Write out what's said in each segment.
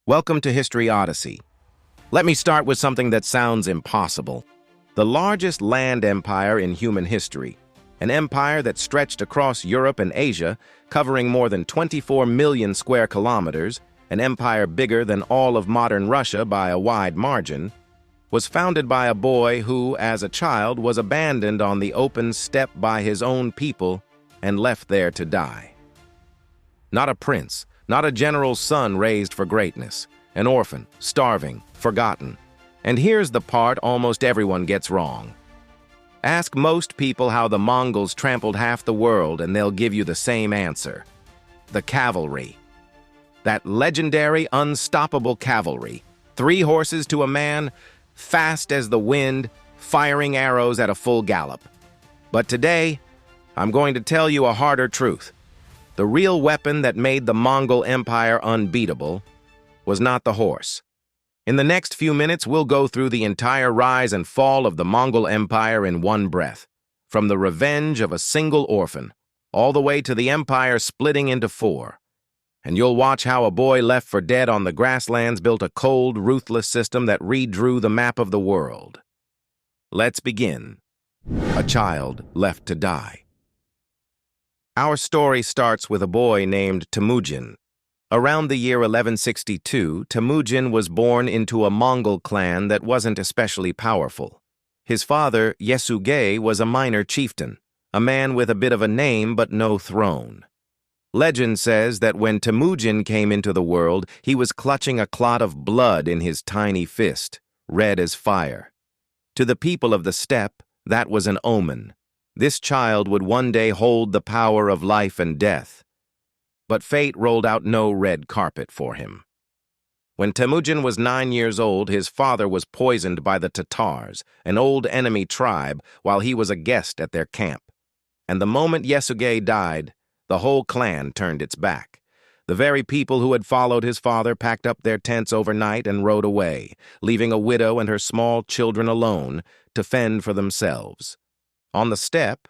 Welcome to History Odyssey. Let me start with something that sounds impossible. The largest land empire in human history, an empire that stretched across Europe and Asia, covering more than 24 million square kilometers, an empire bigger than all of modern Russia by a wide margin, was founded by a boy who, as a child, was abandoned on the open steppe by his own people and left there to die. Not a prince, not a general's son raised for greatness, an orphan, starving, forgotten. And here's the part almost everyone gets wrong. Ask most people how the Mongols trampled half the world and they'll give you the same answer. The cavalry. That legendary, unstoppable cavalry. 3 horses to a man, fast as the wind, firing arrows at a full gallop. But today, I'm going to tell you a harder truth. The real weapon that made the Mongol Empire unbeatable was not the horse. In the next few minutes, we'll go through the entire rise and fall of the Mongol Empire in one breath, from the revenge of a single orphan, all the way to the empire splitting into 4. And you'll watch how a boy left for dead on the grasslands built a cold, ruthless system that redrew the map of the world. Let's begin. A child left to die. Our story starts with a boy named Temüjin. Around the year 1162, Temüjin was born into a Mongol clan that wasn't especially powerful. His father, Yesugei, was a minor chieftain, a man with a bit of a name but no throne. Legend says that when Temüjin came into the world, he was clutching a clot of blood in his tiny fist, red as fire. To the people of the steppe, that was an omen. This child would one day hold the power of life and death. But fate rolled out no red carpet for him. When Temüjin was 9 years old, his father was poisoned by the Tatars, an old enemy tribe, while he was a guest at their camp. And the moment Yesugei died, the whole clan turned its back. The very people who had followed his father packed up their tents overnight and rode away, leaving a widow and her small children alone to fend for themselves. On the steppe,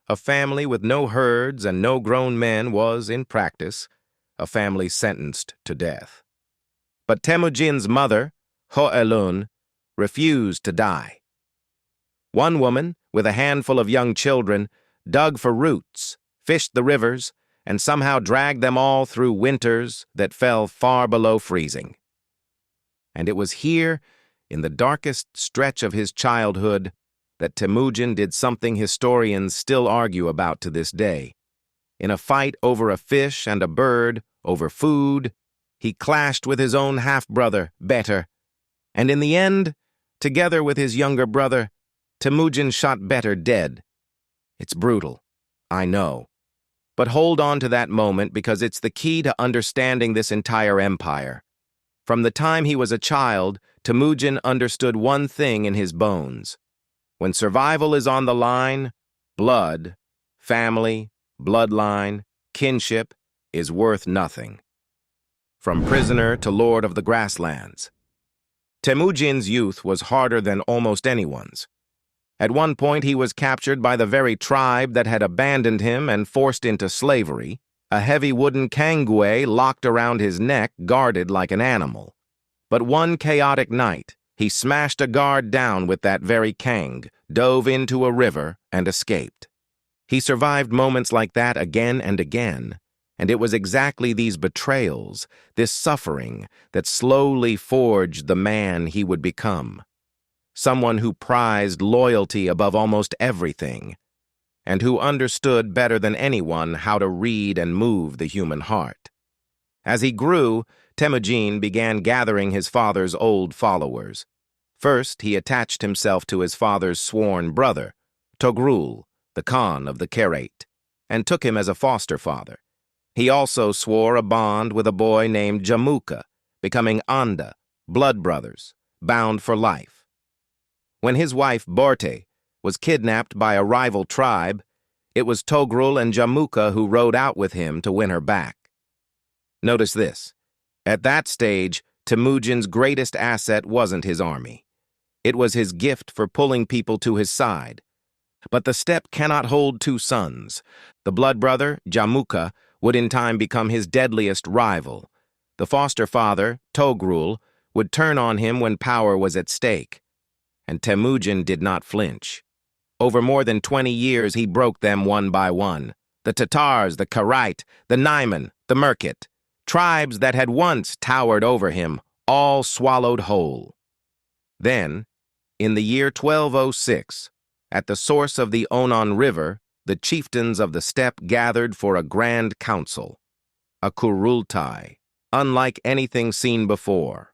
a family with no herds and no grown men was, in practice, a family sentenced to death. But Temüjin's mother, Hoelun, refused to die. One woman, with a handful of young children, dug for roots, fished the rivers, and somehow dragged them all through winters that fell far below freezing. And it was here, in the darkest stretch of his childhood, that Temüjin did something historians still argue about to this day. In a fight over a fish and a bird, over food, he clashed with his own half-brother, Better, and in the end, together with his younger brother, Temüjin shot Better dead. It's brutal, I know. But hold on to that moment because it's the key to understanding this entire empire. From the time he was a child, Temüjin understood one thing in his bones. When survival is on the line, blood, family, bloodline, kinship is worth nothing. From prisoner to lord of the grasslands. Temüjin's youth was harder than almost anyone's. At one point he was captured by the very tribe that had abandoned him and forced into slavery, a heavy wooden cangue locked around his neck guarded like an animal. But one chaotic night, he smashed a guard down with that very kang, dove into a river, and escaped. He survived moments like that again and again, and it was exactly these betrayals, this suffering, that slowly forged the man he would become. Someone who prized loyalty above almost everything, and who understood better than anyone how to read and move the human heart. As he grew, Temüjin began gathering his father's old followers. First, he attached himself to his father's sworn brother, Togrul, the Khan of the Kherate, and took him as a foster father. He also swore a bond with a boy named Jamuka, becoming Anda, blood brothers, bound for life. When his wife, Borte, was kidnapped by a rival tribe, it was Togrul and Jamuka who rode out with him to win her back. Notice this. At that stage, Temüjin's greatest asset wasn't his army. It was his gift for pulling people to his side. But the steppe cannot hold 2 sons. The blood brother, Jamuka, would in time become his deadliest rival. The foster father, Togrul, would turn on him when power was at stake. And Temüjin did not flinch. Over more than 20 years, he broke them one by one. The Tatars, the Kharait, the Naiman, the Merkit, tribes that had once towered over him, all swallowed whole. Then, in the year 1206, at the source of the Onon River, the chieftains of the steppe gathered for a grand council, a kurultai, unlike anything seen before.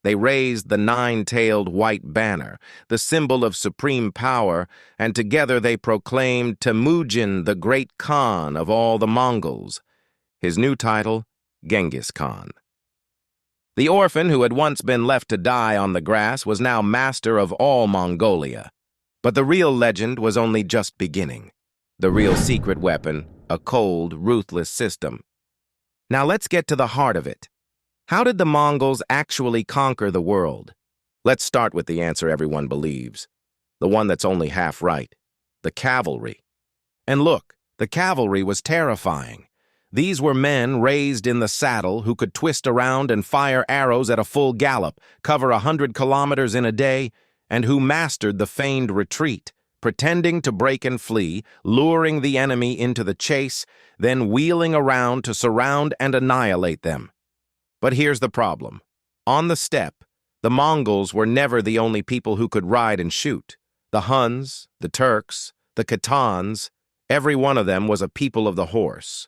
They raised the nine-tailed white banner, the symbol of supreme power, and together they proclaimed Temüjin the great Khan of all the Mongols. His new title, Genghis Khan. The orphan who had once been left to die on the grass was now master of all Mongolia. But the real legend was only just beginning. The real secret weapon, a cold, ruthless system. Now let's get to the heart of it. How did the Mongols actually conquer the world? Let's start with the answer everyone believes, the one that's only half right, the cavalry. And look, the cavalry was terrifying. These were men raised in the saddle who could twist around and fire arrows at a full gallop, cover 100 kilometers in a day, and who mastered the feigned retreat, pretending to break and flee, luring the enemy into the chase, then wheeling around to surround and annihilate them. But here's the problem. On the steppe, the Mongols were never the only people who could ride and shoot. The Huns, the Turks, the Khatans, every one of them was a people of the horse.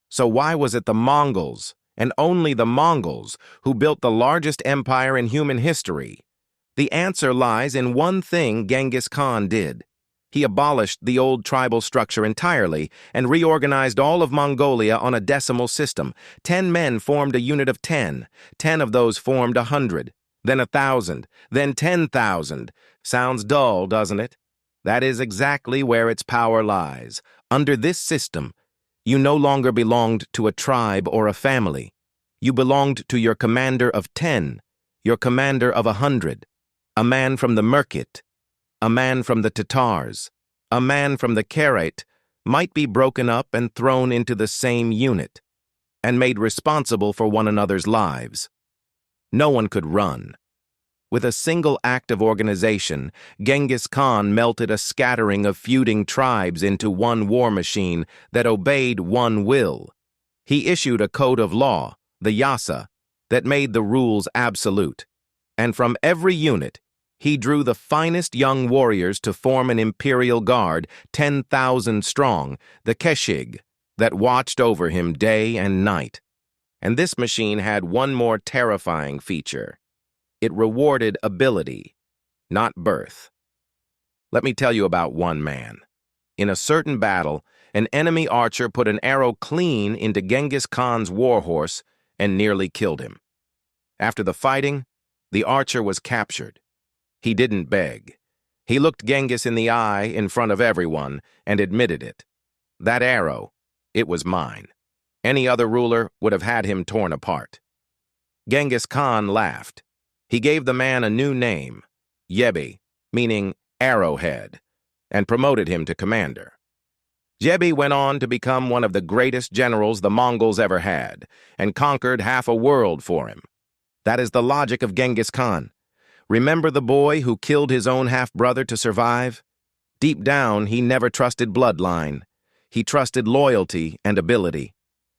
So why was it the Mongols, and only the Mongols, who built the largest empire in human history? The answer lies in one thing Genghis Khan did. He abolished the old tribal structure entirely and reorganized all of Mongolia on a decimal system. 10 men formed a unit of 10. 10 of those formed 100, then 1,000, then 10,000. Sounds dull, doesn't it? That is exactly where its power lies. Under this system, you no longer belonged to a tribe or a family. You belonged to your commander of 10, your commander of 100, a man from the Merkit, a man from the Tatars, a man from the Kharait might be broken up and thrown into the same unit, and made responsible for one another's lives. No one could run. With a single act of organization, Genghis Khan melted a scattering of feuding tribes into one war machine that obeyed one will. He issued a code of law, the Yasa, that made the rules absolute. And from every unit, he drew the finest young warriors to form an imperial guard, 10,000 strong, the Keshig, that watched over him day and night. And this machine had one more terrifying feature. It rewarded ability, not birth. Let me tell you about one man. In a certain battle, an enemy archer put an arrow clean into Genghis Khan's warhorse and nearly killed him. After the fighting, the archer was captured. He didn't beg. He looked Genghis in the eye in front of everyone and admitted it. That arrow, it was mine. Any other ruler would have had him torn apart. Genghis Khan laughed. He gave the man a new name, Yebi, meaning arrowhead, and promoted him to commander. Yebi went on to become one of the greatest generals the Mongols ever had, and conquered half a world for him. That is the logic of Genghis Khan. Remember the boy who killed his own half-brother to survive? Deep down, he never trusted bloodline. He trusted loyalty and ability.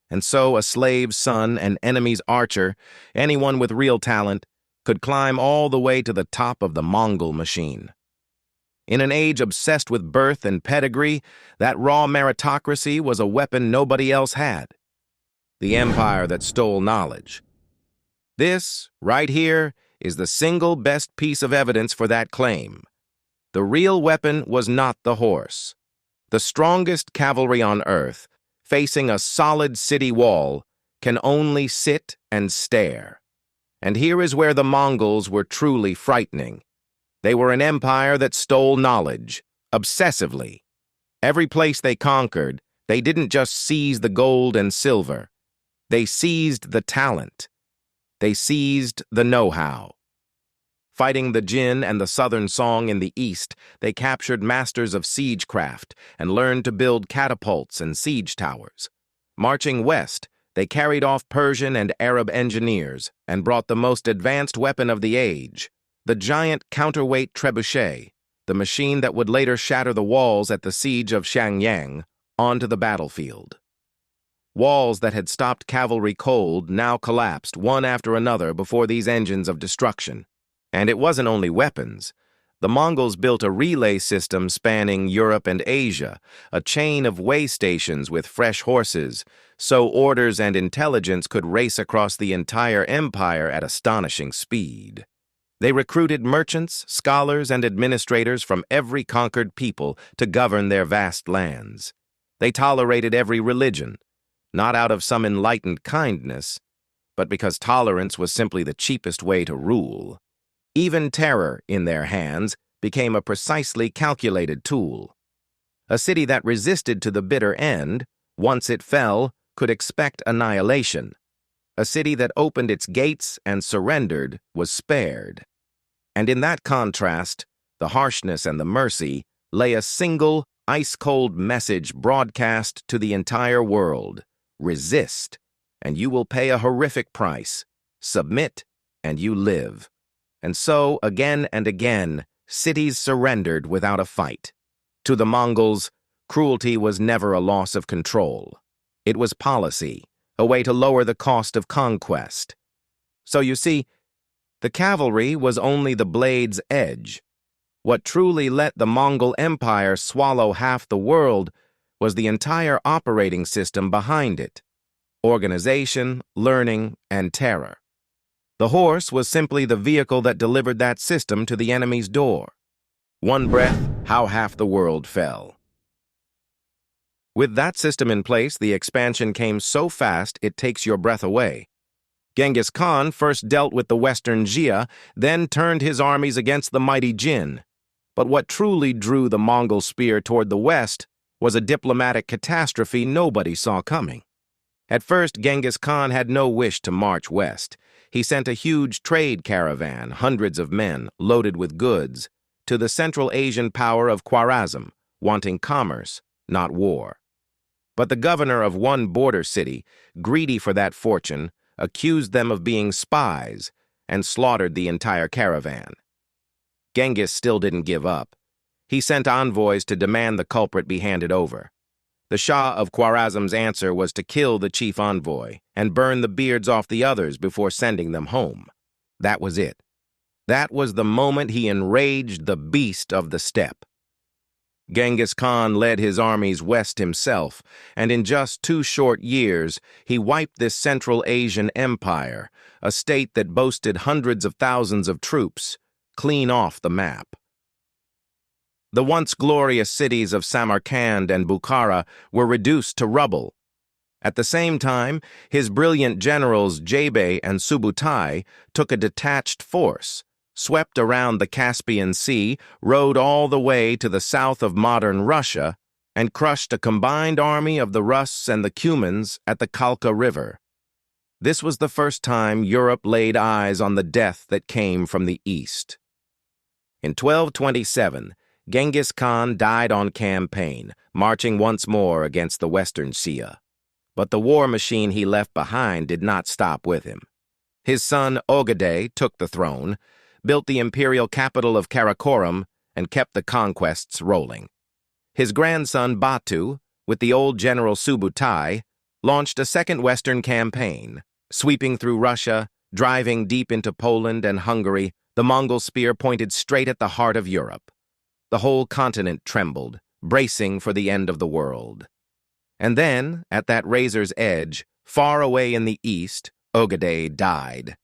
And so a slave's son, an enemy's archer, anyone with real talent, could climb all the way to the top of the Mongol machine. In an age obsessed with birth and pedigree, that raw meritocracy was a weapon nobody else had. The empire that stole knowledge. This, right here, is the single best piece of evidence for that claim. The real weapon was not the horse. The strongest cavalry on earth, facing a solid city wall, can only sit and stare. And here is where the Mongols were truly frightening. They were an empire that stole knowledge, obsessively. Every place they conquered, they didn't just seize the gold and silver. They seized the talent. They seized the know-how. Fighting the Jin and the Southern Song in the east, they captured masters of siegecraft and learned to build catapults and siege towers. Marching west, They carried off Persian and Arab engineers and brought the most advanced weapon of the age, the giant counterweight trebuchet, the machine that would later shatter the walls at the siege of Xiangyang, onto the battlefield. Walls that had stopped cavalry cold now collapsed one after another before these engines of destruction. And it wasn't only weapons. The Mongols built a relay system spanning Europe and Asia, a chain of way stations with fresh horses, so orders and intelligence could race across the entire empire at astonishing speed. They recruited merchants, scholars, and administrators from every conquered people to govern their vast lands. They tolerated every religion, not out of some enlightened kindness, but because tolerance was simply the cheapest way to rule. Even terror, in their hands, became a precisely calculated tool. A city that resisted to the bitter end, once it fell, could expect annihilation. A city that opened its gates and surrendered was spared. And in that contrast, the harshness and the mercy, lay a single, ice-cold message broadcast to the entire world. Resist, and you will pay a horrific price. Submit, and you live. And so, again and again, cities surrendered without a fight. To the Mongols, cruelty was never a loss of control. It was policy, a way to lower the cost of conquest. So you see, the cavalry was only the blade's edge. What truly let the Mongol Empire swallow half the world was the entire operating system behind it: organization, learning, and terror. The horse was simply the vehicle that delivered that system to the enemy's door. One breath, how half the world fell. With that system in place, the expansion came so fast it takes your breath away. Genghis Khan first dealt with the western Xia, then turned his armies against the mighty Jin. But what truly drew the Mongol spear toward the west was a diplomatic catastrophe nobody saw coming. At first, Genghis Khan had no wish to march west. He sent a huge trade caravan, hundreds of men, loaded with goods, to the Central Asian power of Khwarezm, wanting commerce, not war. But the governor of one border city, greedy for that fortune, accused them of being spies and slaughtered the entire caravan. Genghis still didn't give up. He sent envoys to demand the culprit be handed over. The Shah of Khwarezm's answer was to kill the chief envoy and burn the beards off the others before sending them home. That was it. That was the moment he enraged the beast of the steppe. Genghis Khan led his armies west himself, and in just 2 short years, he wiped this Central Asian empire, a state that boasted hundreds of thousands of troops, clean off the map. The once glorious cities of Samarkand and Bukhara were reduced to rubble. At the same time, his brilliant generals Jabei and Subutai took a detached force, swept around the Caspian Sea, rode all the way to the south of modern Russia, and crushed a combined army of the Russ and the Cumans at the Khalkha River. This was the first time Europe laid eyes on the death that came from the east. In 1227, Genghis Khan died on campaign, marching once more against the western Xia. But the war machine he left behind did not stop with him. His son Ogedei took the throne, built the imperial capital of Karakoram, and kept the conquests rolling. His grandson Batu, with the old general Subutai, launched a second western campaign. Sweeping through Russia, driving deep into Poland and Hungary, the Mongol spear pointed straight at the heart of Europe. The whole continent trembled, bracing for the end of the world. And then, at that razor's edge, far away in the east, Ogedei died,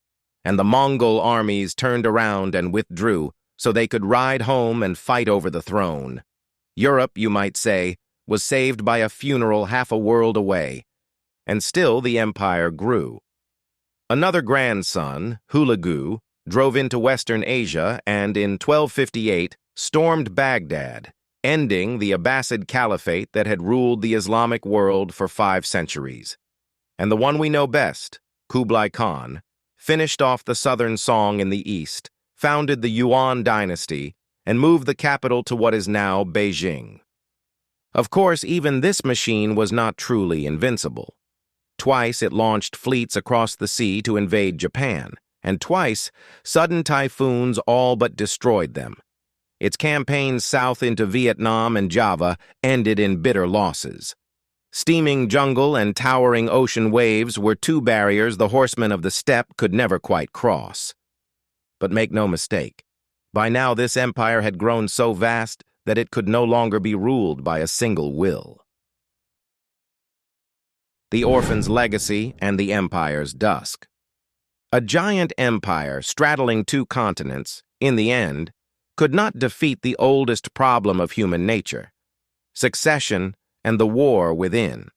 and the Mongol armies turned around and withdrew so they could ride home and fight over the throne. Europe, you might say, was saved by a funeral half a world away, and still the empire grew. Another grandson, Hulagu, drove into Western Asia and, in 1258, stormed Baghdad, ending the Abbasid Caliphate that had ruled the Islamic world for 5 centuries. And the one we know best, Kublai Khan, finished off the southern song in the east, founded the Yuan dynasty, and moved the capital to what is now Beijing. Of course, even this machine was not truly invincible. Twice it launched fleets across the sea to invade Japan, and twice sudden typhoons all but destroyed them. Its campaigns south into Vietnam and Java ended in bitter losses. Steaming jungle and towering ocean waves were two barriers the horsemen of the steppe could never quite cross. But make no mistake, by now this empire had grown so vast that it could no longer be ruled by a single will. The Orphan's legacy and the empire's dusk. A giant empire straddling two continents, in the end, could not defeat the oldest problem of human nature: succession and the war within.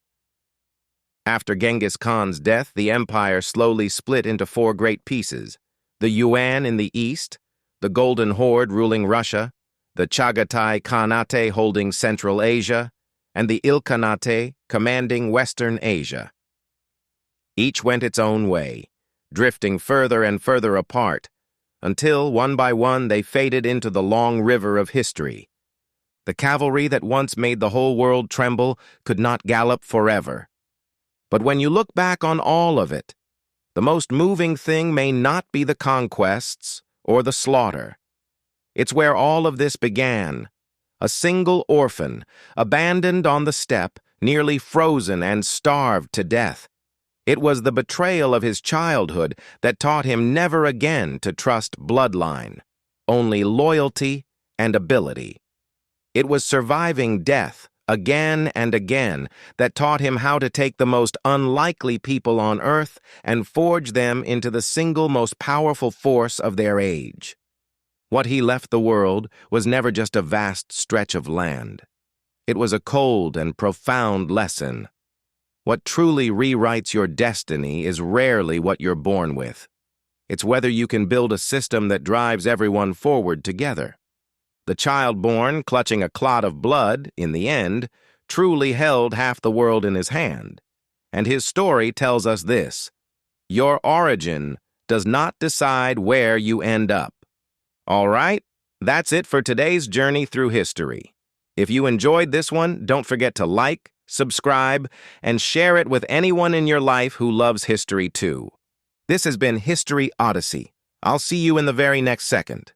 After Genghis Khan's death, the empire slowly split into four great pieces: the Yuan in the east, the Golden Horde ruling Russia, the Chagatai Khanate holding Central Asia, and the Ilkhanate commanding Western Asia. Each went its own way, drifting further and further apart, until, one by one, they faded into the long river of history. The cavalry that once made the whole world tremble could not gallop forever. But when you look back on all of it, the most moving thing may not be the conquests or the slaughter. It's where all of this began: a single orphan, abandoned on the steppe, nearly frozen and starved to death. It was the betrayal of his childhood that taught him never again to trust bloodline, only loyalty and ability. It was surviving death again and again that taught him how to take the most unlikely people on earth and forge them into the single most powerful force of their age. What he left the world was never just a vast stretch of land. It was a cold and profound lesson. What truly rewrites your destiny is rarely what you're born with. It's whether you can build a system that drives everyone forward together. The child born, clutching a clot of blood, in the end, truly held half the world in his hand. And his story tells us this: your origin does not decide where you end up. All right, that's it for today's journey through history. If you enjoyed this one, don't forget to like, subscribe, and share it with anyone in your life who loves history too. This has been History Odyssey. I'll see you in the very next second.